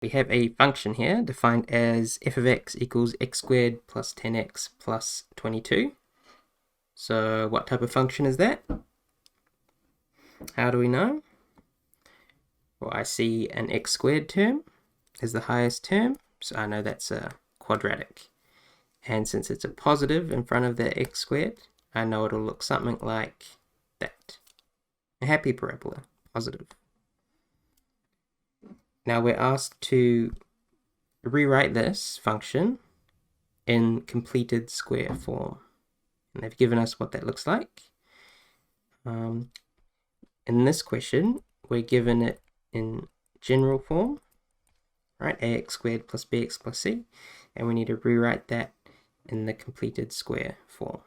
We have a function here defined as f of x equals x squared plus 10x plus 22. So what type of function is that? How do we know? Well, I see an x squared term as the highest term, so I know that's a quadratic. And since it's a positive in front of the x squared, I know it'll look something like that. A happy parabola, positive. Now we're asked to rewrite this function in completed square form. And they've given us what that looks like. In this question, we're given it in general form, right? Ax squared plus bx plus c. And we need to rewrite that in the completed square form.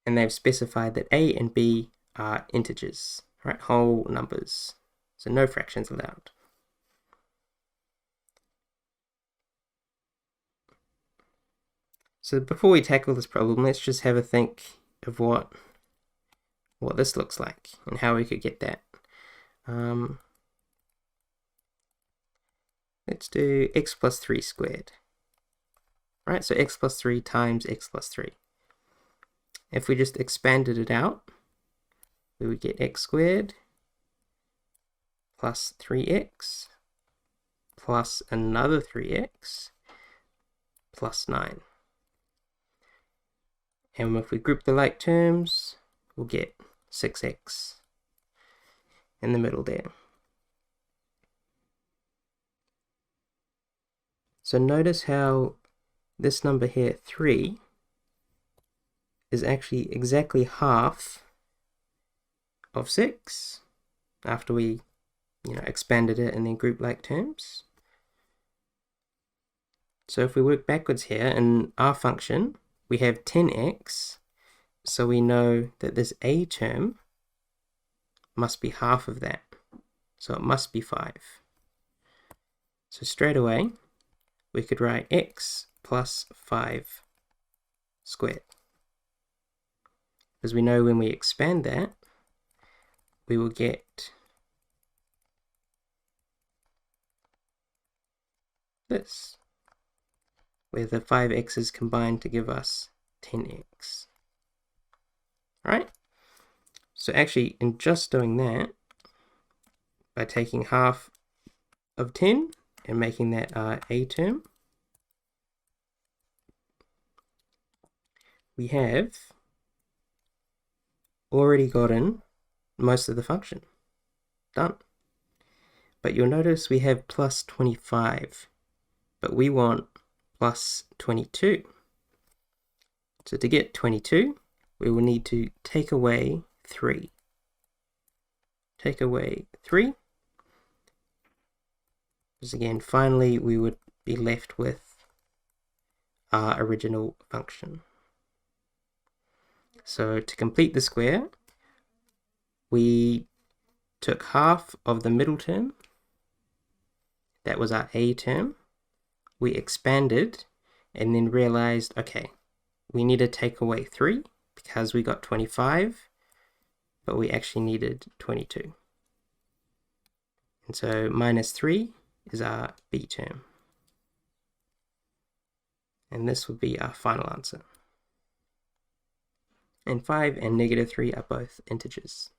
And they've specified that a and b are integers, right? Whole numbers. So no fractions allowed. So before we tackle this problem, let's just have a think of what this looks like and how we could get that. Let's do x plus 3 squared. Right, so x plus 3 times x plus 3. If we just expanded it out, we would get x squared plus 3x plus another 3x plus 9. And if we group the like terms, we'll get 6x in the middle there. So notice how this number here, 3, is actually exactly half of 6 after we expanded it and then grouped like terms. So if we work backwards here in our function, we have 10x, so we know that this a term must be half of that, so it must be 5. So straight away, we could write x plus 5 squared. Because we know when we expand that, we will get this, where the 5x's combine to give us 10x. Right? So actually, in just doing that, by taking half of 10 and making that our a term, we have already gotten most of the function. Done. But you'll notice we have plus 25, but we want plus 22. So to get 22, we will need to take away 3. Take away 3. Because again, finally, we would be left with our original function. So to complete the square, we took half of the middle term. That was our a term. We expanded and then realized, okay, we need to take away 3 because we got 25, but we actually needed 22. And so minus 3 is our b term. And this would be our final answer. And 5 and negative 3 are both integers.